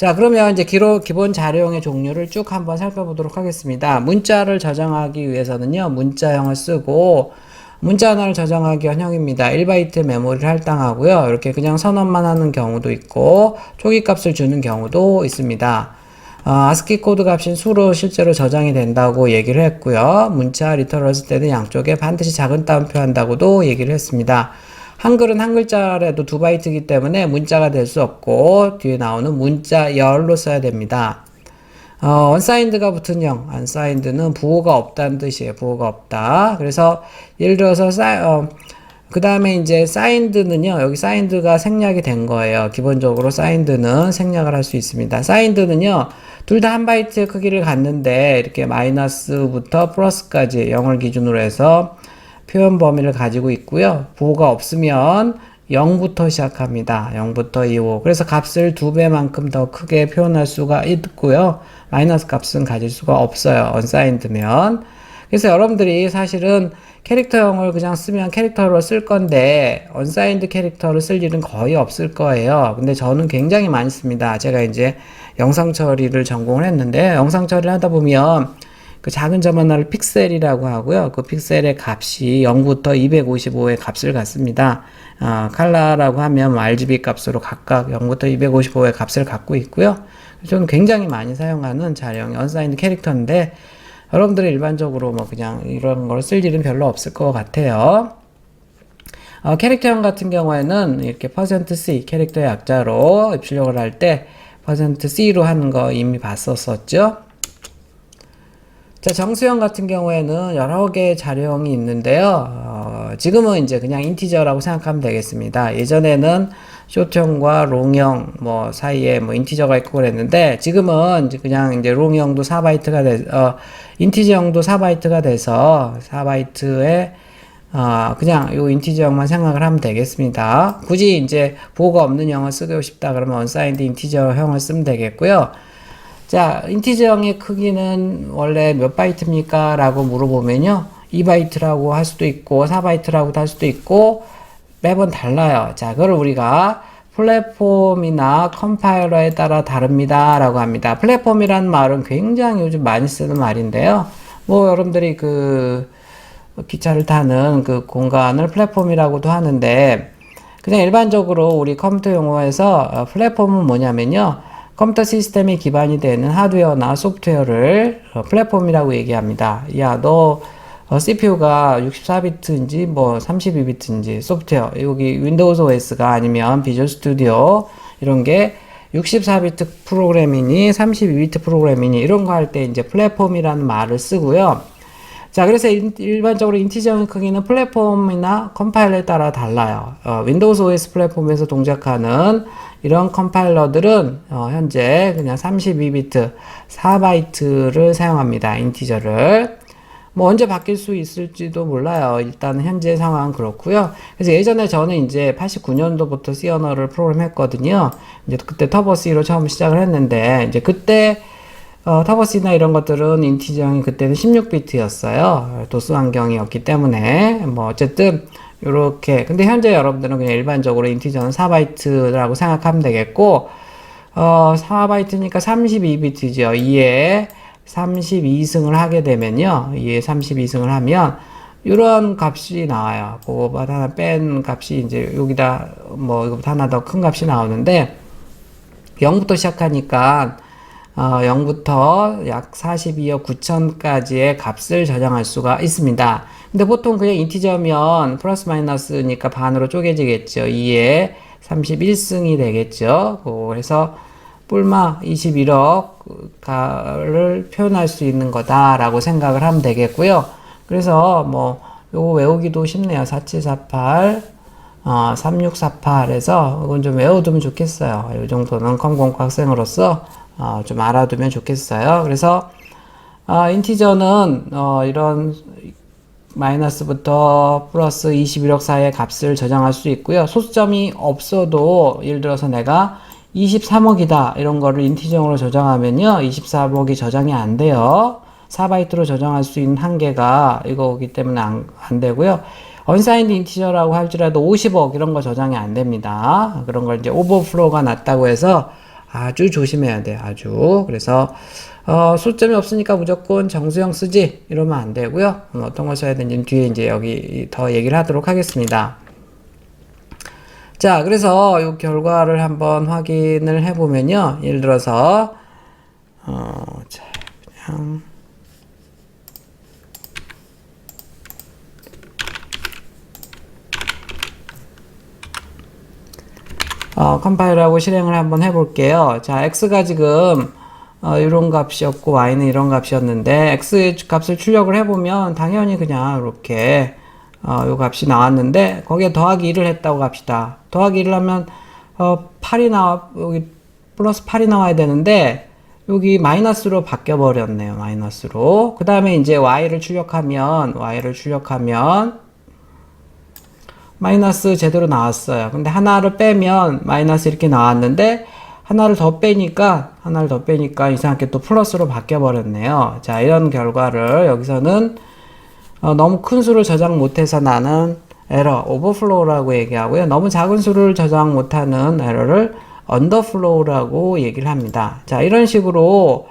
자, 그러면 이제 기본 자료형의 종류를 쭉 한번 살펴보도록 하겠습니다. 문자를 저장하기 위해서는요, 문자형을 쓰고, 문자 하나를 저장하기 원형입니다. 1바이트 메모리를 할당하고요. 이렇게 그냥 선언만 하는 경우도 있고, 초기 값을 주는 경우도 있습니다. 아스키 코드 값인 수로 실제로 저장이 된다고 얘기를 했고요. 문자 리터럴 쓸 때는 양쪽에 반드시 작은 따옴표 한다고도 얘기를 했습니다. 한글은 한 글자라도 2바이트이기 때문에 문자가 될 수 없고 뒤에 나오는 문자 열로 써야 됩니다. unsigned가 붙은 형, unsigned는 부호가 없다는 뜻이에요. 부호가 없다. 그래서 예를 들어서 그 다음에 이제 signed는요, 여기 signed가 생략이 된 거예요. 기본적으로 signed는 생략을 할 수 있습니다. signed는요, 둘 다 한 바이트의 크기를 갖는데 이렇게 마이너스부터 플러스까지 0을 기준으로 해서 표현 범위를 가지고 있고요. 부호가 없으면 0부터 시작합니다. 0부터 2, 5. 그래서 값을 2배만큼 더 크게 표현할 수가 있고요. 마이너스 값은 가질 수가 없어요. unsigned면. 그래서 여러분들이 사실은 캐릭터형을 그냥 쓰면 캐릭터로 쓸 건데 unsigned 캐릭터를 쓸 일은 거의 없을 거예요. 근데 저는 굉장히 많이 씁니다. 제가 이제 영상 처리를 전공을 했는데 영상 처리를 하다 보면 그 작은 점 하나를 픽셀이라고 하고요. 그 픽셀의 값이 0부터 255의 값을 갖습니다. 칼라라고 하면 RGB 값으로 각각 0부터 255의 값을 갖고 있고요. 저는 굉장히 많이 사용하는 자료형 unsigned 캐릭터인데 여러분들이 일반적으로 뭐 그냥 이런 걸 쓸 일은 별로 없을 것 같아요. 캐릭터형 같은 경우에는 이렇게 %C 캐릭터의 약자로 입출력을 할 때 %C로 하는 거 이미 봤었죠. 자, 정수형 같은 경우에는 여러 개의 자료형이 있는데요. 지금은 이제 그냥 인티저라고 생각하면 되겠습니다. 예전에는 숏형과 롱형 뭐 사이에 뭐 인티저가 있고 그랬는데 지금은 이제 그냥 이제 롱형도 4바이트가 인티저형도 4바이트가 돼서 4바이트에 그냥 요 인티저형만 생각을 하면 되겠습니다. 굳이 이제 부호가 없는 형을 쓰고 싶다 그러면 unsigned 인티저형을 쓰면 되겠고요. 자, 인티저형의 크기는 원래 몇 바이트입니까? 라고 물어보면요. 2바이트라고 할 수도 있고 4바이트라고도 할 수도 있고 매번 달라요. 자, 그걸 우리가 플랫폼이나 컴파일러에 따라 다릅니다 라고 합니다. 플랫폼이라는 말은 굉장히 요즘 많이 쓰는 말인데요. 뭐 여러분들이 그 기차를 타는 그 공간을 플랫폼이라고도 하는데 그냥 일반적으로 우리 컴퓨터 용어에서 플랫폼은 뭐냐면요. 컴퓨터 시스템이 기반이 되는 하드웨어나 소프트웨어를 플랫폼이라고 얘기합니다. 야, 너 CPU가 64비트인지 뭐 32비트인지 소프트웨어, 여기 윈도우즈 OS가 아니면 비주얼 스튜디오 이런 게 64비트 프로그램이니 32비트 프로그램이니 이런 거 할 때 이제 플랫폼이라는 말을 쓰고요. 자, 그래서 일반적으로 인티저의 크기는 플랫폼이나 컴파일러에 따라 달라요. 윈도우즈 OS 플랫폼에서 동작하는 이런 컴파일러들은 현재 그냥 32비트 4바이트를 사용합니다. 인티저를. 뭐 언제 바뀔 수 있을지도 몰라요. 일단 현재 상황은 그렇고요. 그래서 예전에 저는 이제 89년도부터 C 언어를 프로그램했거든요. 이제 그때 터보 C로 처음 시작을 했는데 이제 그때 터보 C나 이런 것들은 인티저형이 그때는 16비트였어요. 도스 환경이었기 때문에 뭐 어쨌든 요렇게. 근데 현재 여러분들은 그냥 일반적으로 인티저는 4바이트라고 생각하면 되겠고 4바이트니까 32비트죠. 2에 32승을 하게 되면요. 2에 32승을 하면 이런 값이 나와요. 그거보다 하나 뺀 값이 이제 여기다 뭐 이거보다 하나 더 큰 값이 나오는데 0부터 시작하니까 0부터 약 42억 9천까지의 값을 저장할 수가 있습니다. 근데 보통 그냥 인티저면 플러스 마이너스니까 반으로 쪼개지겠죠. 2에 31승이 되겠죠. 그래서 뿔마 21억을 표현할 수 있는 거다라고 생각을 하면 되겠고요. 그래서 뭐 요거 외우기도 쉽네요. 4748 3648에서 이건 좀 외워두면 좋겠어요. 이 정도는 컴공과 학생으로서 좀 알아두면 좋겠어요. 그래서 인티저는 이런 마이너스부터 플러스 21억 사이의 값을 저장할 수 있고요. 소수점이 없어도 예를 들어서 내가 23억이다 이런 거를 인티저로 저장하면요 23억이 저장이 안 돼요. 4바이트로 저장할 수 있는 한계가 이거기 때문에 안 되고요. unsigned 인티저라고 할지라도 50억 이런 거 저장이 안 됩니다. 그런 걸 이제 오버플로우가 났다고 해서 아주 조심해야 돼요. 아주. 그래서 소점이 없으니까 무조건 정수형 쓰지 이러면 안 되고요. 어떤 걸 써야 되는지 뒤에 이제 여기 더 얘기를 하도록 하겠습니다. 자, 그래서 이 결과를 한번 확인을 해보면요. 예를 들어서 자, 그냥 컴파일하고 실행을 한번 해볼게요. 자, x가 지금 이런 값이었고 y는 이런 값이었는데 x 값을 출력을 해보면 당연히 그냥 이렇게 요 값이 나왔는데 거기에 더하기 1을 했다고 합시다. 더하기 1을 하면 8이 여기 플러스 8이 나와야 되는데 여기 마이너스로 바뀌어 버렸네요. 마이너스로. 그 다음에 이제 y를 출력하면 마이너스 제대로 나왔어요. 근데 하나를 빼면 마이너스 이렇게 나왔는데 하나를 더 빼니까 이상하게 또 플러스로 바뀌어 버렸네요. 자, 이런 결과를 여기서는 너무 큰 수를 저장 못해서 나는 에러, 오버플로우라고 얘기하고요. 너무 작은 수를 저장 못하는 에러를 언더플로우라고 얘기를 합니다. 자, 이런 식으로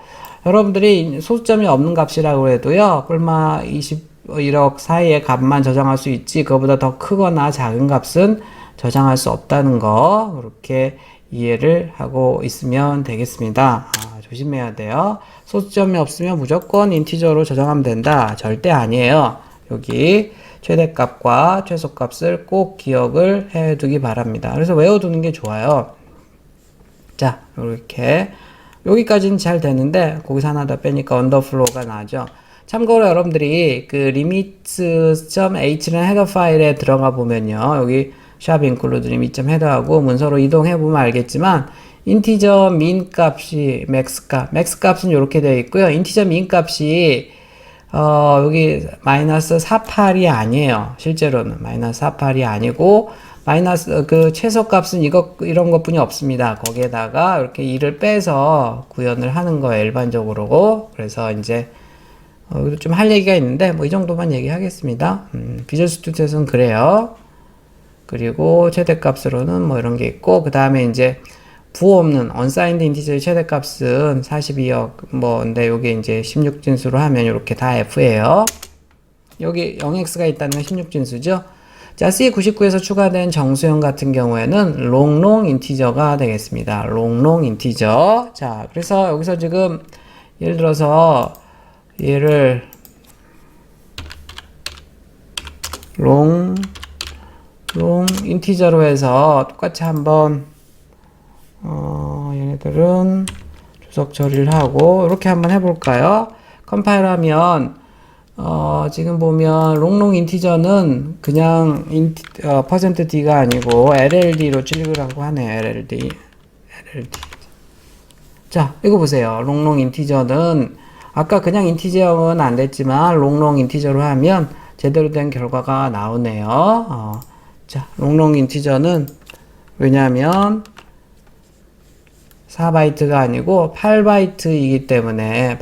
여러분들이 소수점이 없는 값이라고 해도요, 뿔마 21억 사이의 값만 저장할 수 있지, 그거보다 더 크거나 작은 값은 저장할 수 없다는 거, 그렇게 이해를 하고 있으면 되겠습니다. 조심해야 돼요. 소수점이 없으면 무조건 인티저로 저장하면 된다. 절대 아니에요. 여기 최대값과 최소값을 꼭 기억을 해두기 바랍니다. 그래서 외워두는 게 좋아요. 자, 이렇게 여기까지는 잘 되는데 거기서 하나 더 빼니까 언더플로우가 나죠. 참고로 여러분들이 그 limits.h라는 헤더 파일에 들어가 보면요, 여기 샵 include limit.header하고 문서로 이동해 보면 알겠지만 인티저 min 값이 max 값은 이렇게 되어 있고요. 인티저 min 값이 여기 마이너스 48이 아니에요. 실제로는 마이너스 48이 아니고 마이너스 그 최소값은 이런 것뿐이 없습니다. 거기에다가 이렇게 2를 빼서 구현을 하는 거예요. 일반적으로. 그래서 이제 좀 할 얘기가 있는데 뭐 이 정도만 얘기하겠습니다. 비주얼 스튜디오에서는 그래요. 그리고 최대값으로는 뭐 이런 게 있고, 그 다음에 이제 부호 없는 unsigned 인티저의 최대값은 42억 근데 요게 이제 16진수로 하면 이렇게 다 F예요. 여기 0x가 있다는 건 16진수죠. 자, C99에서 추가된 정수형 같은 경우에는 long 인티저가 되겠습니다. long 인티저. 자, 그래서 여기서 지금 예를 들어서 얘를 long 인티저로 해서 똑같이 한번 얘네들은 주석 처리를 하고 이렇게 한번 해볼까요? 컴파일 하면 지금 보면 long 인티저는 그냥 %d가 아니고 LLD로 출력을 하고 하네요. LLD. 자, 이거 보세요. long 인티저는 아까 그냥 인티저형은 안 됐지만 long 인티저로 하면 제대로 된 결과가 나오네요. 자, long 인티저는 왜냐하면 4바이트가 아니고 8바이트이기 때문에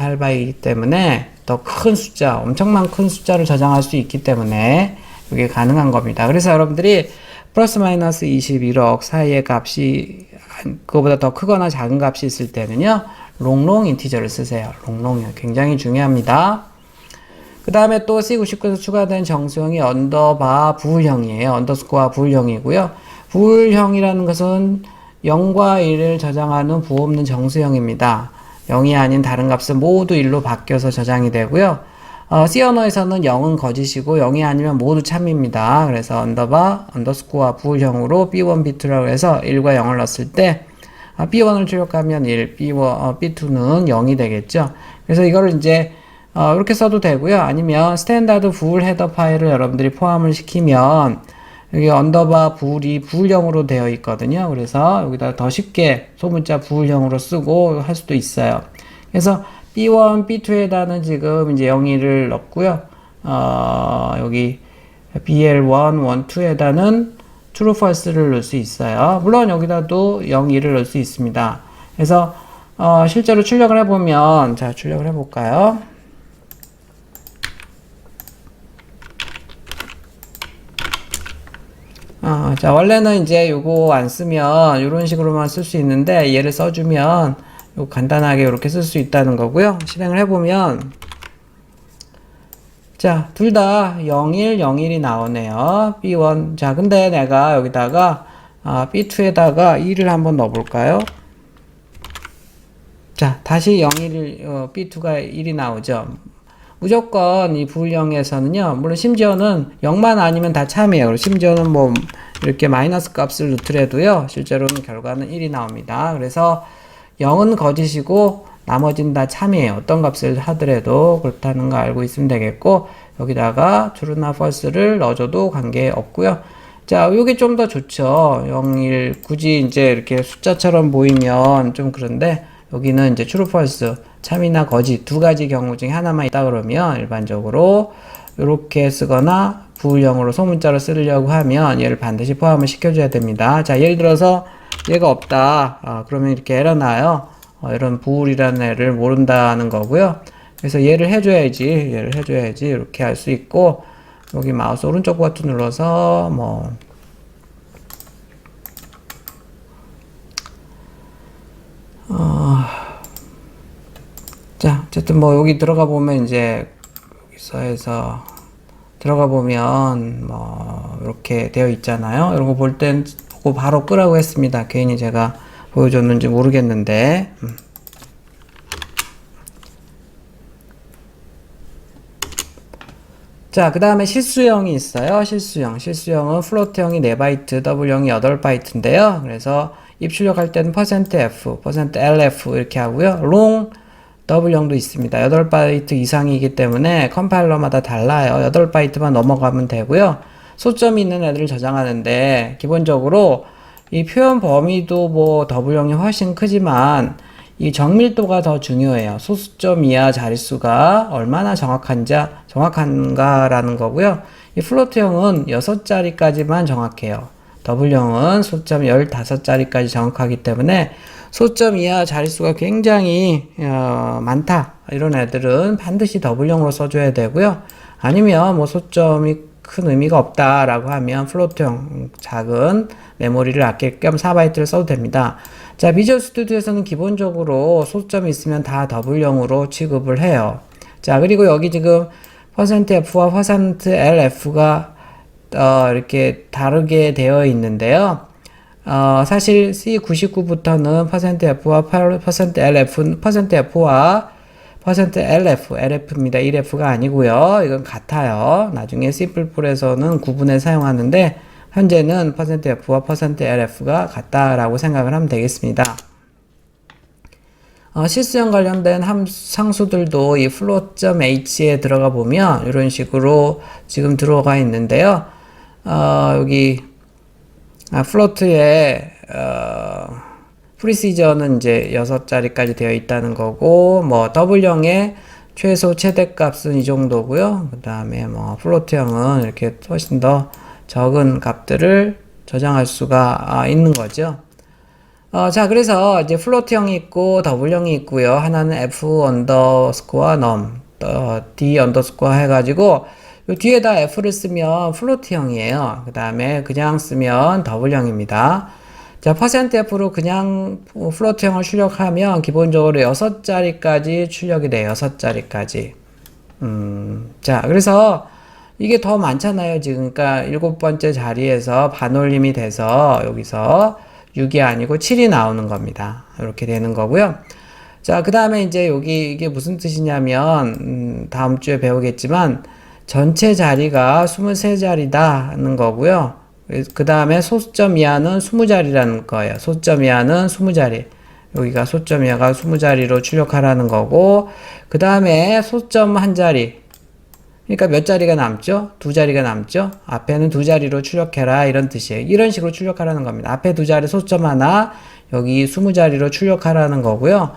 더 큰 숫자, 엄청난 큰 숫자를 저장할 수 있기 때문에 이게 가능한 겁니다. 그래서 여러분들이 플러스 마이너스 21억 사이의 값이 그거보다 더 크거나 작은 값이 있을 때는요, long 인티저를 쓰세요. long이요. 굉장히 중요합니다. 그 다음에 또 C99에서 추가된 정수형이 언더바 부울형이에요. 언더스코어 부울형이고요. 부울형이라는 것은 0과 1을 저장하는 부호 없는 정수형입니다. 0이 아닌 다른 값은 모두 1로 바뀌어서 저장이 되고요. C 언어에서는 0은 거짓이고 0이 아니면 모두 참입니다. 그래서 언더바 언더스코어 부울형으로 B1, B2라고 해서 1과 0을 넣었을 때 B1을 출력하면 1, B2는 0이 되겠죠. 그래서 이거를 이제 이렇게 써도 되고요. 아니면 스탠다드 부울 헤더 파일을 여러분들이 포함을 시키면 여기 언더바 부울이 부울형으로 되어 있거든요. 그래서 여기다 더 쉽게 소문자 부울형으로 쓰고 할 수도 있어요. 그래서 B1, B2에다는 지금 이제 0, 1을 넣고요. 여기 BL1, 1, 2에다는 true, false를 넣을 수 있어요. 물론 여기다도 0, 1을 넣을 수 있습니다. 그래서 실제로 출력을 해보면, 자, 출력을 해볼까요? 자, 원래는 이제 요거 안 쓰면 이런 식으로만 쓸 수 있는데 얘를 써주면 요 간단하게 이렇게 쓸 수 있다는 거고요. 실행을 해보면 자, 둘 다 01, 01이 나오네요. B1. 자, 근데 내가 여기다가 B2에다가 2를 한번 넣어볼까요? 자, 다시 01, B2가 1이 나오죠. 무조건 이 부울형에서는요, 물론 심지어는 0만 아니면 다 참이에요. 그리고 심지어는 뭐, 이렇게 마이너스 값을 넣더라도요, 실제로는 결과는 1이 나옵니다. 그래서 0은 거짓이고, 나머지는 다 참이에요. 어떤 값을 하더라도 그렇다는 거 알고 있으면 되겠고, 여기다가 true나 false를 넣어줘도 관계 없고요. 자, 요게 좀 더 좋죠. 0, 1, 굳이 이제 이렇게 숫자처럼 보이면 좀 그런데, 여기는 이제 true, false, 참이나 거짓 두 가지 경우 중에 하나만 있다 그러면 일반적으로 이렇게 쓰거나 부울형으로 소문자로 쓰려고 하면 얘를 반드시 포함을 시켜줘야 됩니다. 자, 예를 들어서 얘가 없다. 그러면 이렇게 에러 나요. 이런 부울이라는 애를 모른다는 거고요. 그래서 얘를 해줘야지 이렇게 할 수 있고, 여기 마우스 오른쪽 버튼 눌러서 뭐 자, 어쨌든 뭐 여기 들어가 보면 이제 여기서 해서 들어가 보면 뭐 이렇게 되어 있잖아요. 이런 거 볼 땐 보고 바로 끄라고 했습니다. 괜히 제가 보여줬는지 모르겠는데. 자, 그 다음에 실수형이 있어요. 실수형은 플로트형이 4바이트, 더블형이 8바이트인데요. 그래서 입출력할 때는 %f, %lf 이렇게 하고요. long 더블형도 있습니다. 8바이트 이상이기 때문에 컴파일러마다 달라요. 8바이트만 넘어가면 되고요. 소점이 있는 애들을 저장하는데 기본적으로 이 표현 범위도 뭐 더블형이 훨씬 크지만 이 정밀도가 더 중요해요. 소수점 이하 자릿수가 얼마나 정확한가라는 거고요. 이 플로트형은 6자리까지만 정확해요. 더블형은 소점 15자리까지 정확하기 때문에 소점 이하 자릿수가 굉장히 많다. 이런 애들은 반드시 더블형으로 써줘야 되고요. 아니면 뭐 소점이 큰 의미가 없다라고 하면 플로트형 작은 메모리를 아낄 겸 4바이트를 써도 됩니다. 자, 비주얼 스튜디오에서는 기본적으로 소수점이 있으면 다 더블형으로 취급을 해요. 자, 그리고 여기 지금 %f와 %lf가 이렇게 다르게 되어 있는데요. 사실 C99부터는 %f와 %lf와 LF입니다. 1F가 아니고요. 이건 같아요. 나중에 C++에서는 구분해 사용하는데 현재는 %f와 %lf가 같다라고 생각을 하면 되겠습니다. 실수형 관련된 상수들도 이 float.h에 들어가 보면 이런 식으로 지금 들어가 있는데요. 여기 float에 프리시저는 이제 6자리까지 되어 있다는 거고, 뭐 더블형의 최소 최대 값은 이 정도고요. 그 다음에 뭐 플로트형은 이렇게 훨씬 더 적은 값들을 저장할 수가 있는 거죠. 자, 그래서 이제 플로트형이 있고 더블형이 있고요. 하나는 f 언더스코어 num, d 언더스코어 해가지고 요 뒤에다 f를 쓰면 플로트형이에요. 그 다음에 그냥 쓰면 더블형입니다. 자, %f로 그냥 플로트형을 출력하면 기본적으로 6자리까지 출력이 돼요. 6자리까지. 자, 그래서 이게 더 많잖아요. 지금 그러니까 7번째 자리에서 반올림이 돼서 여기서 6이 아니고 7이 나오는 겁니다. 이렇게 되는 거고요. 자, 그 다음에 이제 여기 이게 무슨 뜻이냐면 다음 주에 배우겠지만 전체 자리가 23자리다는 거고요. 그 다음에 소수점 이하는 20자리라는 거예요. 소수점 이하는 20자리. 여기가 소수점 이하가 20자리로 출력하라는 거고, 그 다음에 소수점 한 자리. 그러니까 몇 자리가 남죠? 2자리가 남죠? 앞에는 2자리로 출력해라. 이런 뜻이에요. 이런 식으로 출력하라는 겁니다. 앞에 2자리 소수점 하나, 여기 20자리로 출력하라는 거고요.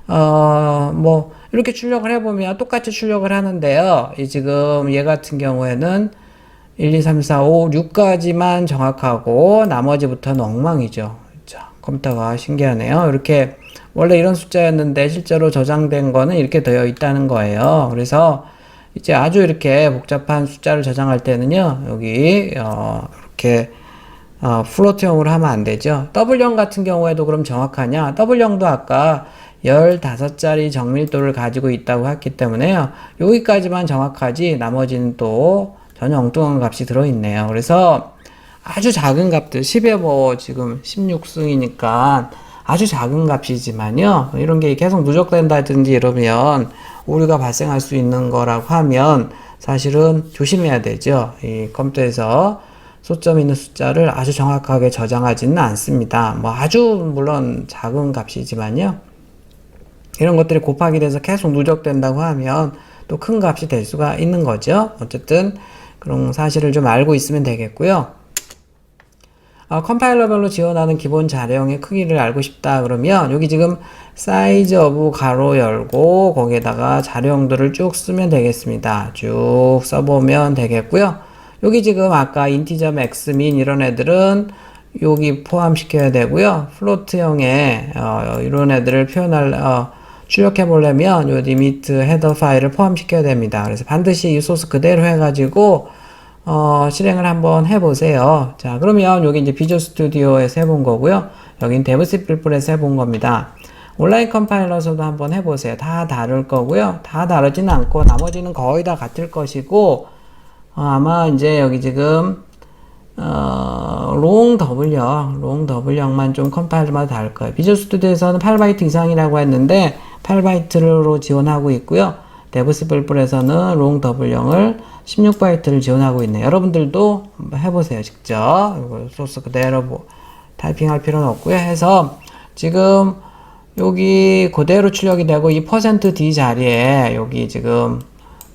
뭐, 이렇게 출력을 해보면 똑같이 출력을 하는데요. 지금 얘 같은 경우에는 1, 2, 3, 4, 5, 6까지만 정확하고 나머지부터는 엉망이죠. 자, 컴퓨터가 신기하네요. 이렇게 원래 이런 숫자였는데 실제로 저장된 거는 이렇게 되어 있다는 거예요. 그래서 이제 아주 이렇게 복잡한 숫자를 저장할 때는요. 여기 이렇게 플로트형으로 하면 안 되죠. W형 같은 경우에도 그럼 정확하냐? W형도 아까 15자리 정밀도를 가지고 있다고 했기 때문에요. 여기까지만 정확하지 나머지는 또 전혀 엉뚱한 값이 들어있네요. 그래서 아주 작은 값들 10에 뭐 지금 16승이니까 아주 작은 값이지만요. 이런 게 계속 누적된다든지 이러면 오류가 발생할 수 있는 거라고 하면 사실은 조심해야 되죠. 이 컴퓨터에서 소점 있는 숫자를 아주 정확하게 저장하지는 않습니다. 뭐 아주 물론 작은 값이지만요. 이런 것들이 곱하기 돼서 계속 누적된다고 하면 또 큰 값이 될 수가 있는 거죠. 어쨌든 그런 사실을 좀 알고 있으면 되겠고요. 컴파일러별로 지원하는 기본 자료형의 크기를 알고 싶다 그러면 여기 지금 사이즈 오브 가로 열고 거기에다가 자료형들을 쭉 쓰면 되겠습니다. 쭉 써보면 되겠고요. 여기 지금 아까 인티저 맥스민 이런 애들은 여기 포함시켜야 되고요. 플로트형의 이런 애들을 출력해 보려면 요 리미트 헤더 파일을 포함시켜야 됩니다. 그래서 반드시 이 소스 그대로 해가지고 실행을 한번 해보세요. 자, 그러면 여기 이제 비주얼 스튜디오에서 해본 거고요. 여긴 데브 C++에서 해본 겁니다. 온라인 컴파일러에서도 한번 해보세요. 다 다를 거고요. 다 다르지는 않고 나머지는 거의 다 같을 것이고 아마 이제 여기 지금 롱 W형만 좀 컴파일러마다 다를 거예요. 비주얼 스튜디오에서는 8바이트 이상이라고 했는데 8바이트로 지원하고 있고요. 데브 C++에서는 롱 W형을 16바이트를 지원하고 있네요. 여러분들도 한번 해보세요. 직접. 이거 소스 그대로 타이핑할 필요는 없고요. 해서 지금 여기 그대로 출력이 되고 이 %d 자리에 여기 지금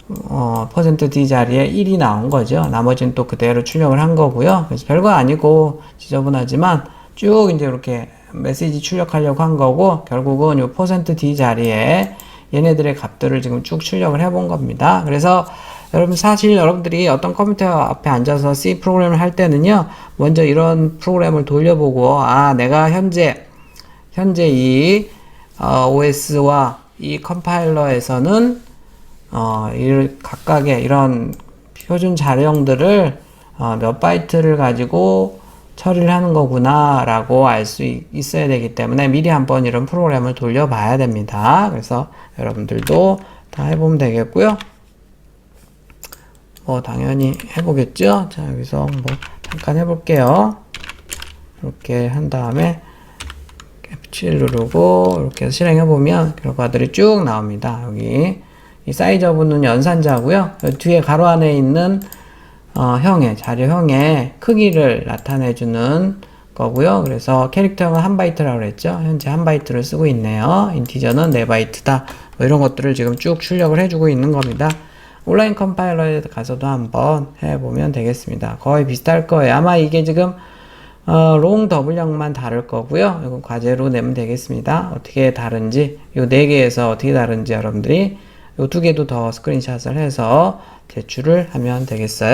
%d 자리에 1이 나온 거죠. 나머지는 또 그대로 출력을 한 거고요. 그래서 별거 아니고 지저분하지만 쭉 이제 이렇게 메시지 출력하려고 한 거고 결국은 이 %d 자리에 얘네들의 값들을 지금 쭉 출력을 해본 겁니다. 그래서 여러분 사실 여러분들이 어떤 컴퓨터 앞에 앉아서 C 프로그램을 할 때는요. 먼저 이런 프로그램을 돌려보고 내가 현재 이 OS와 이 컴파일러에서는 각각의 이런 표준 자료형들을 몇 바이트를 가지고 처리를 하는 거구나 라고 알 수 있어야 되기 때문에 미리 한번 이런 프로그램을 돌려봐야 됩니다. 그래서 여러분들도 다 해보면 되겠고요. 당연히 해보겠죠. 자, 여기서 잠깐 해볼게요. 이렇게 한 다음에 F7 누르고 이렇게 해서 실행해보면 결과들이 쭉 나옵니다. 여기 이 사이즈 오브는 연산자고요. 뒤에 가로 안에 있는 자료형의 크기를 나타내주는 거고요. 그래서 캐릭터형은 1바이트라고 그랬죠. 현재 1바이트를 쓰고 있네요. 인티저는 4바이트다. 이런 것들을 지금 쭉 출력을 해주고 있는 겁니다. 온라인 컴파일러에 가서도 한번 해보면 되겠습니다. 거의 비슷할 거예요. 아마 이게 지금 롱 W형만 다를 거고요. 이건 과제로 내면 되겠습니다. 어떻게 다른지, 이 4개에서 어떻게 다른지 여러분들이 이 2개도 더 스크린샷을 해서 제출을 하면 되겠어요.